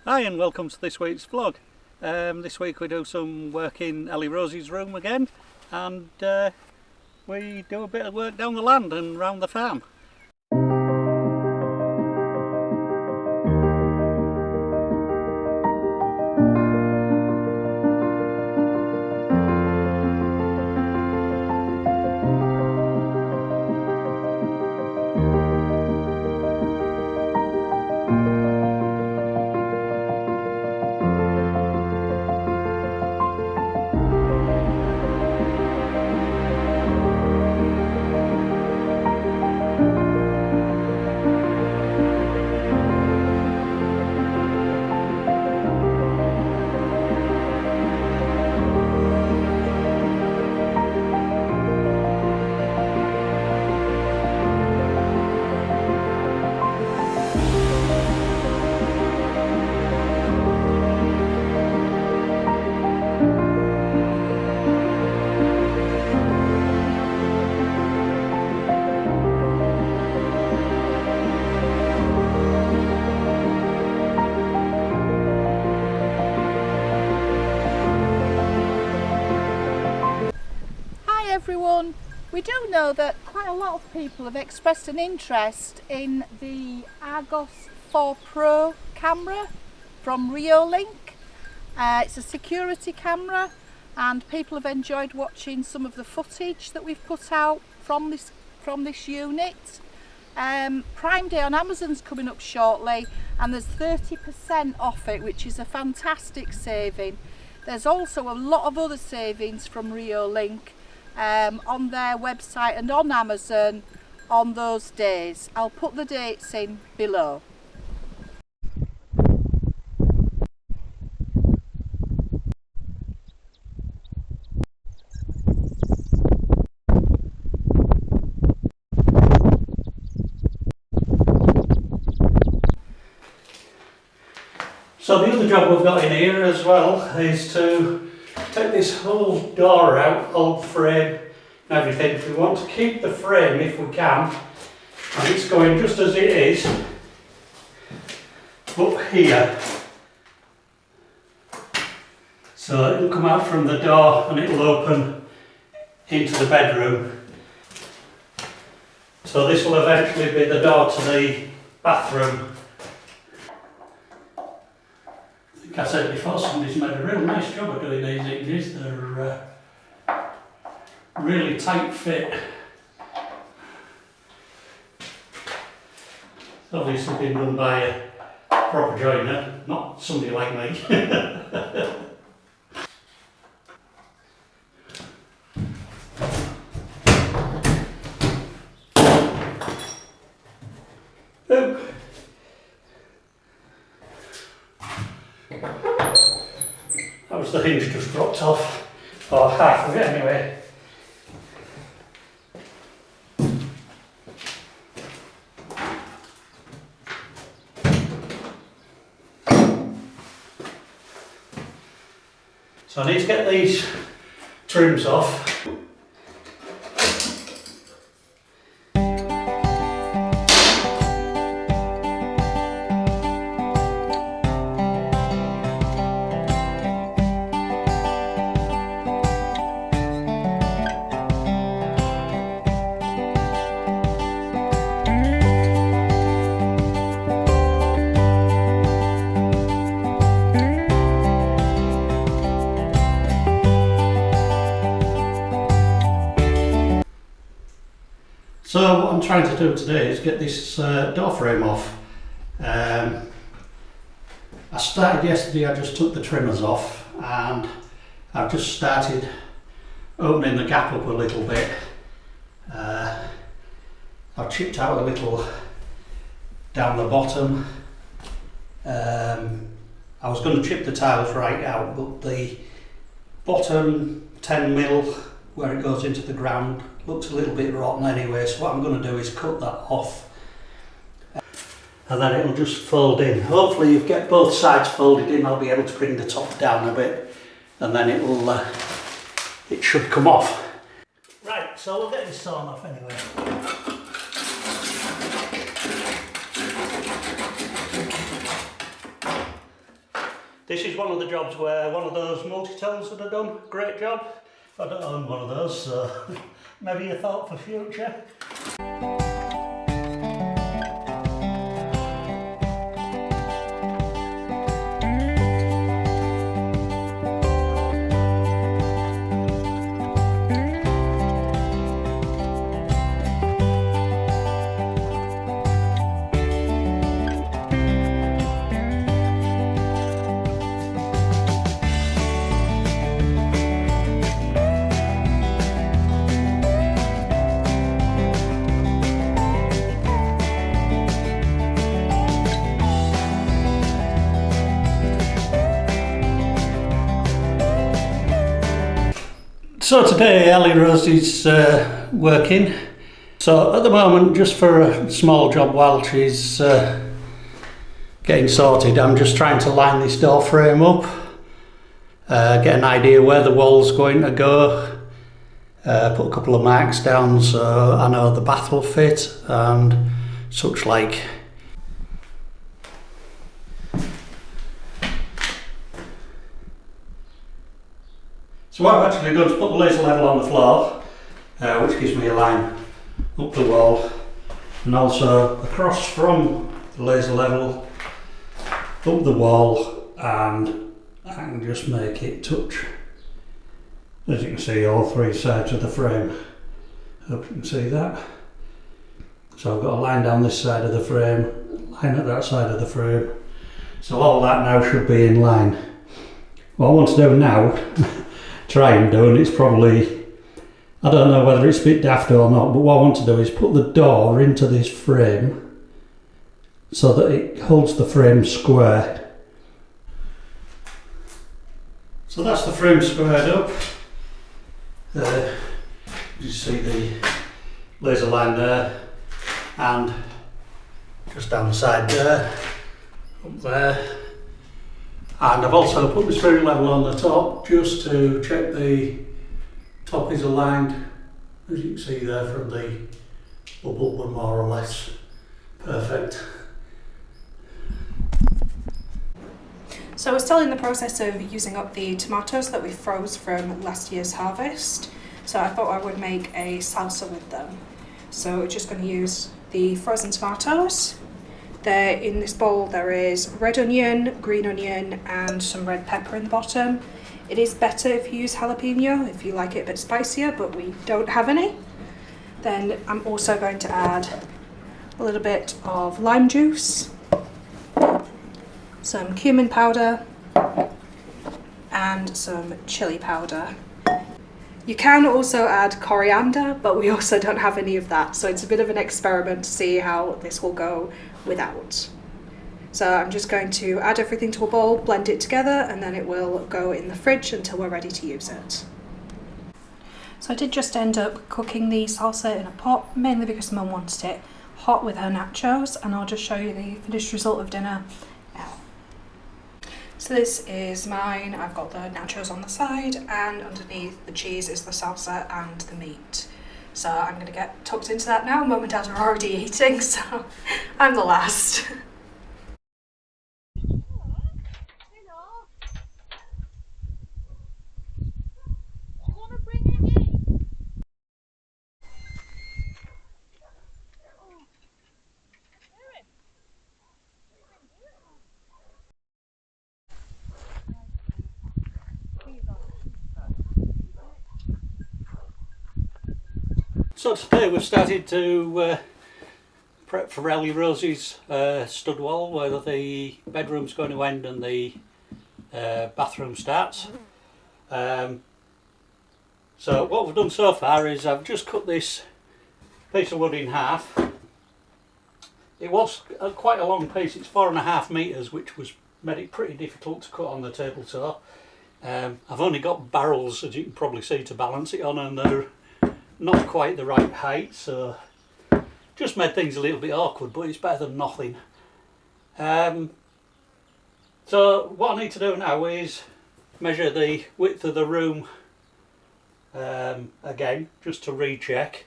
Hi and welcome to this week's vlog. This week we do some work in Ellierose's room again, and we do a bit of work down the land and round the farm. Everyone, we do know that quite a lot of people have expressed an interest in the Argos 4 Pro camera from Reolink. It's a security camera and people have enjoyed watching some of the footage that we've put out from this unit. Prime Day on Amazon's coming up shortly and there's 30% off it, which is a fantastic saving. There's also a lot of other savings from Reolink on their website and on Amazon on those days. I'll put the dates in below. So the other job we've got in here as well is to take this whole door out, old frame and everything. We want to keep the frame if we can, and it's going just as it is up here. So it'll come out from the door and it'll open into the bedroom. So this will eventually be the door to the bathroom. I said before, somebody's made a real nice job of doing these hinges. They're really tight fit. It's obviously been done by a proper joiner, not somebody like me. That was the hinge just dropped off, or half of it anyway. So I need to get these trims off. So what I'm trying to do today is get this door frame off. I started yesterday, I just took the trimmers off and I've just started opening the gap up a little bit. I've chipped out a little down the bottom. I was going to chip the tiles right out, but the bottom 10mm where it goes into the ground looks a little bit rotten anyway, so what I'm going to do is cut that off and then it'll just fold in. Hopefully you get both sides folded in, I'll be able to bring the top down a bit and then it should come off. Right, so we'll get this sawn off anyway. This is one of the jobs where one of those multi-tools would have done. Great job. I don't own one of those, so maybe a thought for future. So today Ellierose is working. So at the moment, just for a small job while she's getting sorted, I'm just trying to line this door frame up, get an idea where the wall's going to go, put a couple of marks down so I know the bath will fit and such like. So what I've actually done is put the laser level on the floor, which gives me a line up the wall, and also across from the laser level up the wall, and I can just make it touch, as you can see, all three sides of the frame. Hope you can see that. So I've got a line down this side of the frame, line at that side of the frame, so all that now should be in line. What I want to do now try and do, and it's probably, I don't know whether it's a bit daft or not, but what I want to do is put the door into this frame so that it holds the frame square. So that's the frame squared up. You see the laser line there, and just down the side there, up there. And I've also put the spirit level on the top just to check the top is aligned, as you can see there from the bubble, but more or less perfect. So we're still in the process of using up the tomatoes that we froze from last year's harvest. So I thought I would make a salsa with them. So we're just going to use the frozen tomatoes. There, in this bowl there is red onion, green onion and some red pepper in the bottom. It is better if you use jalapeno if you like it a bit spicier, but we don't have any. Then I'm also going to add a little bit of lime juice, some cumin powder and some chili powder. You can also add coriander, but we also don't have any of that, so it's a bit of an experiment to see how this will go without. So I'm just going to add everything to a bowl, blend it together, and then it will go in the fridge until we're ready to use it. So I did just end up cooking the salsa in a pot, mainly because Mum wanted it hot with her nachos, and I'll just show you the finished result of dinner now. So this is mine. I've got the nachos on the side, and underneath the cheese is the salsa and the meat. So I'm going to get tucked into that now. Mum and Dad are already eating, so I'm the last. So today we've started to prep for Ellierose's stud wall, where the bedroom's going to end and the bathroom starts. So what we've done so far is I've just cut this piece of wood in half. It was quite a long piece, it's 4.5 metres, which made it pretty difficult to cut on the table saw. I've only got barrels, as you can probably see, to balance it on, and they're not quite the right height, so just made things a little bit awkward, but it's better than nothing. So what I need to do now is measure the width of the room again, just to recheck.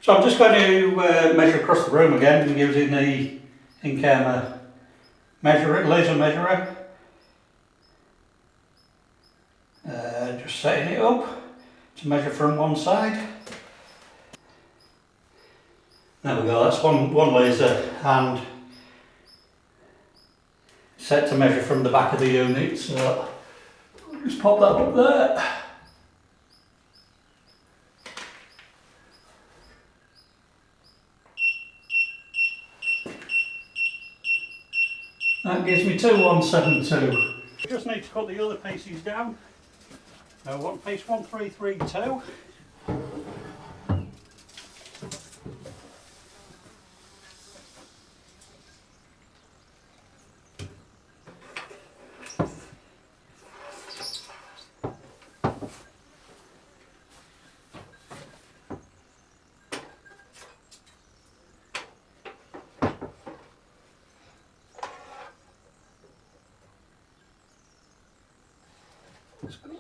So I'm just going to measure across the room again using the in came a laser measurer. Just setting it up to measure from one side. There we go, that's one laser and set to measure from the back of the unit, so I'll just pop that up there. That gives me 2172. Just need to cut the other pieces down. One piece 1332. That's good.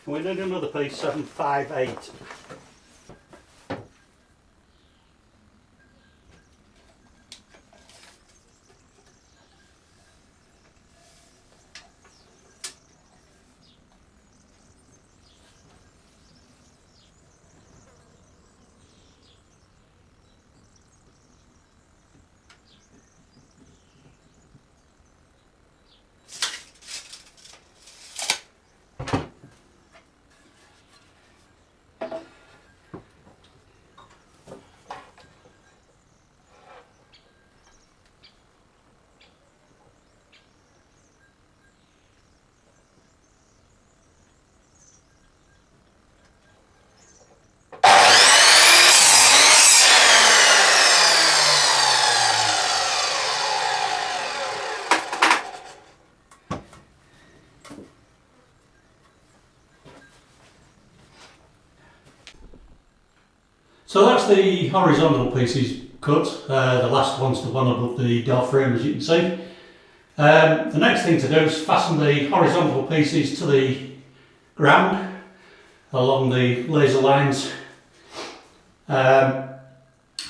We need another piece, 758. So that's the horizontal pieces cut. The last one's the one above the door frame, as you can see. The next thing to do is fasten the horizontal pieces to the ground along the laser lines. And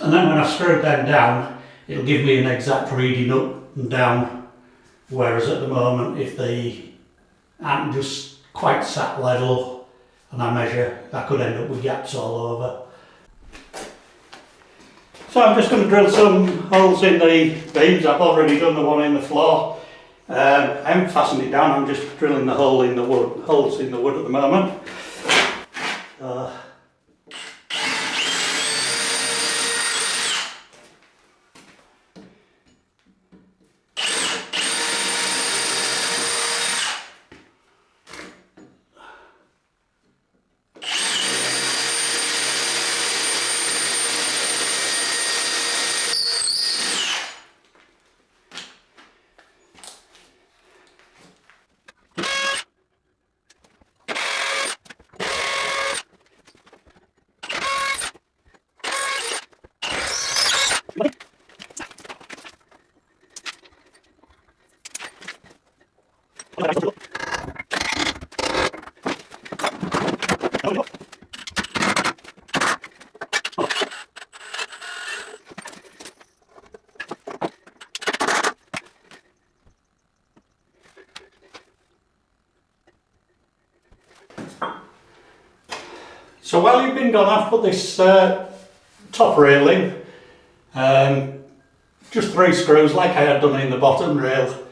then when I've screwed them down, it'll give me an exact reading up and down. Whereas at the moment, if they aren't just quite sat level and I measure, I could end up with gaps all over. So I'm just going to drill some holes in the beams. I've already done the one in the floor. I haven't fastened it down, I'm just drilling the holes in the wood at the moment. So while you've been gone, I've put this top rail in, just 3 screws like I had done in the bottom rail,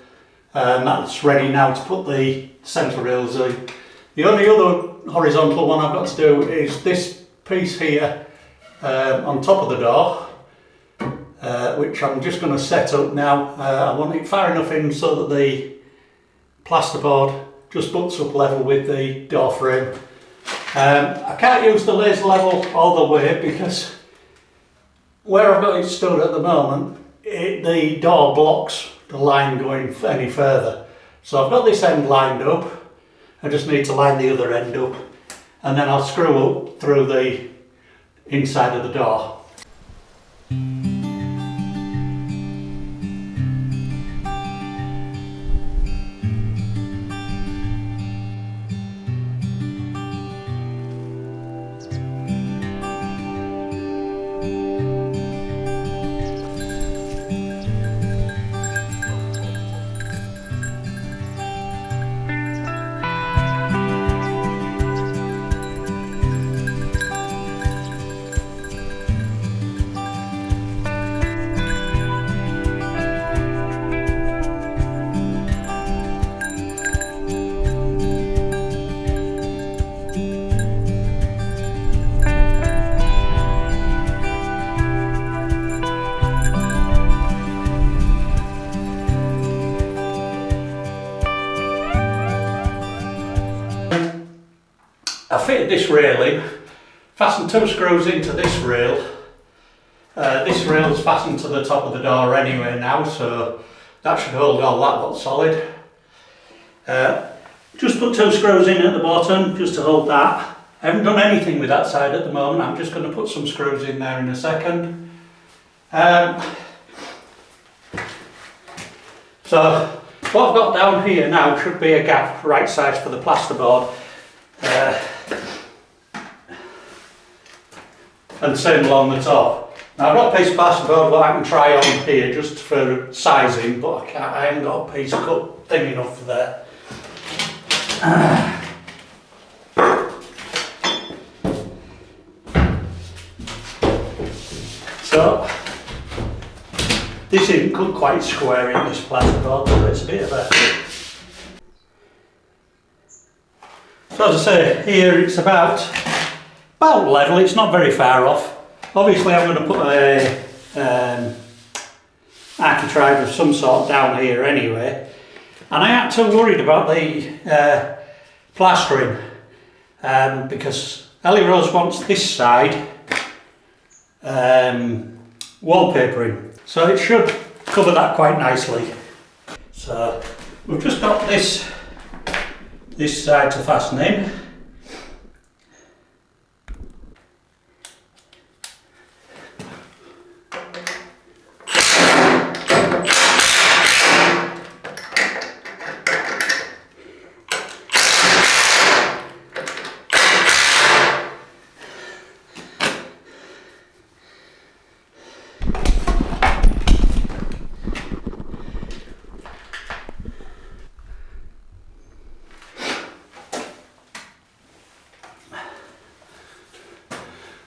and that's ready now to put the centre rails in. The only other horizontal one I've got to do is this piece here on top of the door, which I'm just going to set up now. I want it far enough in so that the plasterboard just butts up level with the door frame. I can't use the laser level all the way because where I've got it stood at the moment, the door blocks the line going any further. So I've got this end lined up, I just need to line the other end up and then I'll screw up through the inside of the door. I fitted this rail in, fastened 2 screws into this rail. This rail is fastened to the top of the door anyway now, so that should hold all that lot solid. Just put 2 screws in at the bottom just to hold that. I haven't done anything with that side at the moment. I'm just going to put some screws in there in a second. So what I've got down here now should be a gap right size for the plasterboard. And same along the top. Now I've got a piece of plasterboard what I can try on here just for sizing, but I haven't got a piece cut thin enough for that. So this isn't cut quite square in this plasterboard, but it's a bit of a... So as I say, here it's about level, it's not very far off. Obviously I'm going to put a architrave of some sort down here anyway. And I ain't too worried about the plastering because Ellierose wants this side wallpapering. So it should cover that quite nicely. So we've just got this side to fasten in.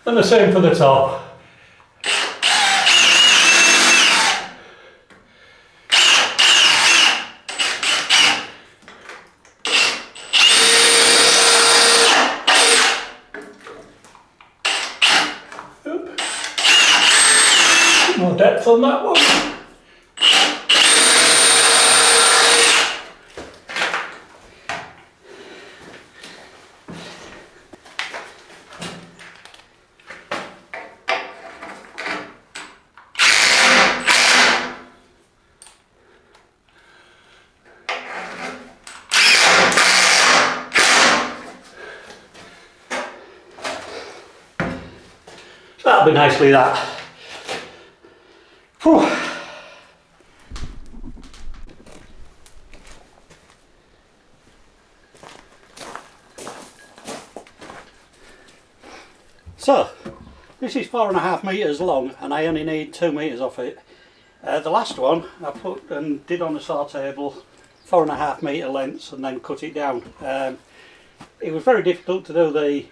And the same for the top. More depth on that one. That'll be nicely that. Whew. So, this is 4.5 metres long and I only need 2 metres off it. The last one I put and did on a saw table 4.5 metre lengths and then cut it down. It was very difficult to do the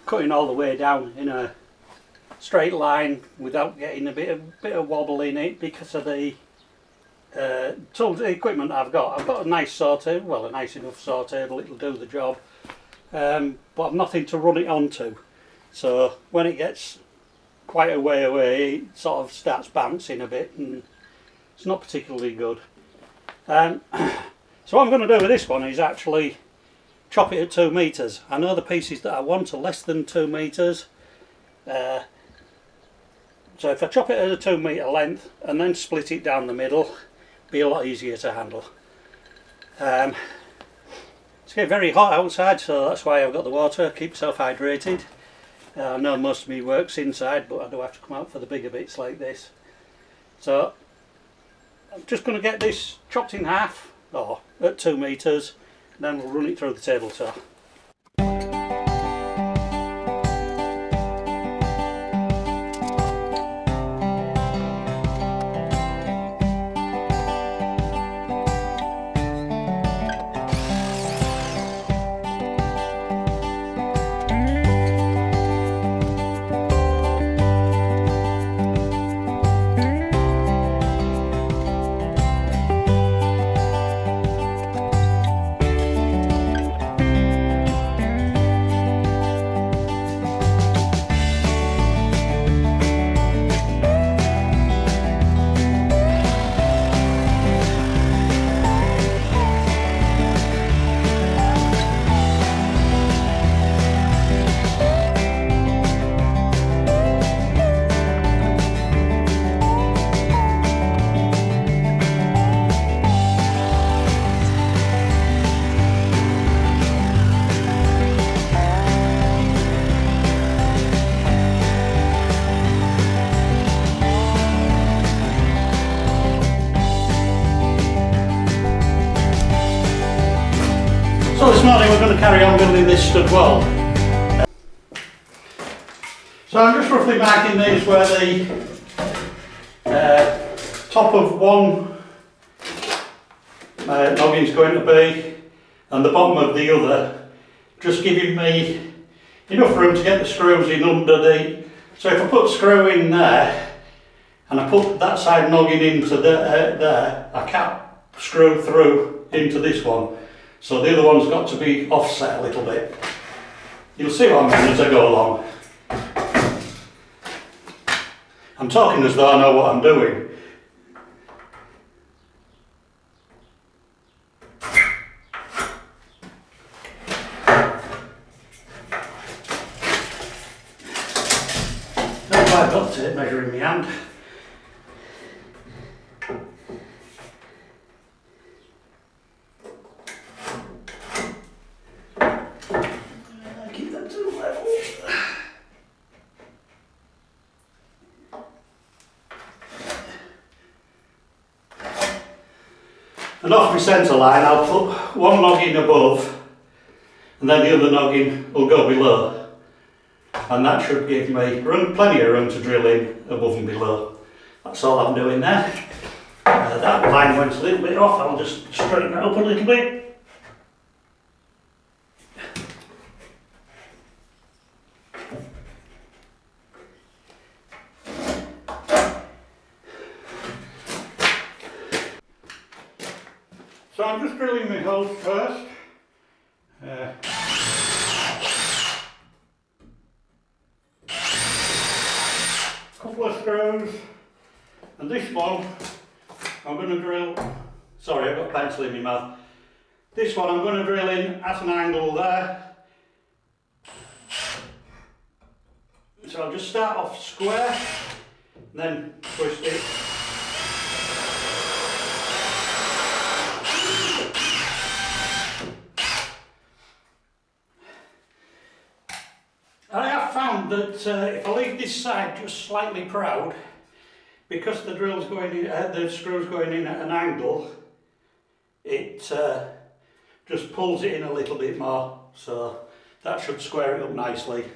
cutting all the way down in a straight line without getting a bit of wobble in it because of the tools, the equipment I've got. I've got a nice saw table, well a nice enough saw table, it'll do the job, but I've nothing to run it onto. So when it gets quite a way away it sort of starts bouncing a bit and it's not particularly good. So what I'm going to do with this one is actually chop it at 2 metres. I know the pieces that I want are less than 2 metres. So if I chop it at a 2 metre length and then split it down the middle, it'll be a lot easier to handle. It's getting very hot outside, so that's why I've got the water, keep myself hydrated. I know most of me work's inside, but I do have to come out for the bigger bits like this. So I'm just going to get this chopped in half, or at 2 metres, then we'll run it through the table saw. So this morning we're going to carry on building this stud wall. So I'm just roughly marking these where the top of one noggin's going to be and the bottom of the other, just giving me enough room to get the screws in under the... So if I put a screw in there and I put that side noggin into there, I can't screw through into this one. So the other one's got to be offset a little bit. You'll see what I mean as I go along. I'm talking as though I know what I'm doing. That's why I've got tape measure in my hand. Keep them to the level. And off my centre line I'll put one noggin above and then the other noggin will go below, and that should give me plenty of room to drill in above and below. That's all I'm doing there. That line went a little bit off, I'll just straighten it up a little bit. So I'm just drilling my holes first. Couple of screws, and this one I'm going to drill, sorry I've got a pencil in my mouth. This one I'm going to drill in at an angle there. So I'll just start off square, then twist it. I have found that if I leave this side just slightly proud, because the drill's going in, the screw's going in at an angle, it just pulls it in a little bit more, so that should square it up nicely.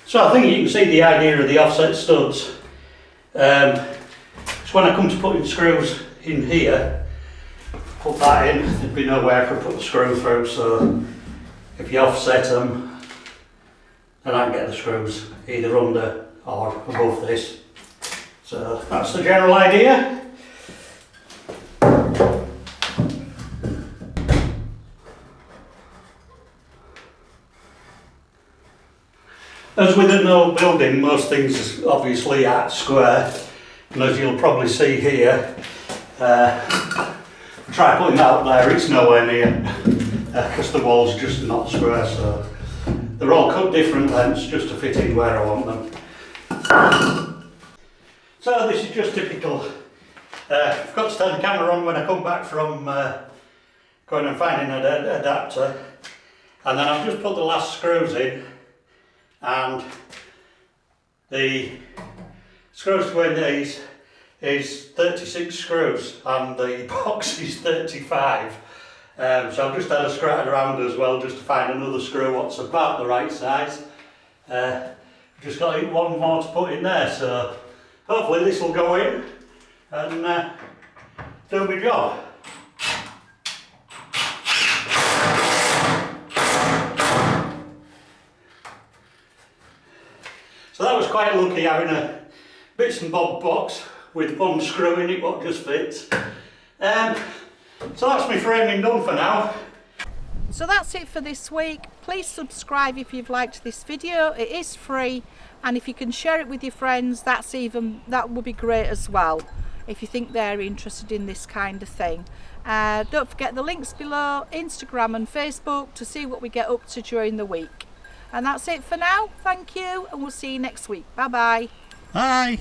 So I think you can see the idea of the offset studs. So when I come to putting screws in here, put that in, there'd be nowhere I could put the screw through, so if you offset them, then I can get the screws either under or above this. So that's the general idea. As with an old building, most things obviously are square, and as you'll probably see here, try putting that up there, it's nowhere near, because the wall's just not square, so they're all cut different lengths just to fit in where I want them. So this is just typical. I've got to turn the camera on when I come back from going and finding an adapter, and then I've just put the last screws in, and the screws to go in these is 36 screws and the box is 35. So I've just had a scratch around as well just to find another screw what's about the right size. Just got one more to put in there, so hopefully this will go in and do my job. So that was quite lucky having a bits and bob box with one screw in it what just fits. So that's my framing done for now. So that's it for this week. Please subscribe if you've liked this video. It is free, and if you can share it with your friends, that would be great as well, if you think they're interested in this kind of thing. Don't forget the links below, Instagram and Facebook, to see what we get up to during the week. And that's it for now. Thank you, and we'll see you next week. Bye bye. Bye.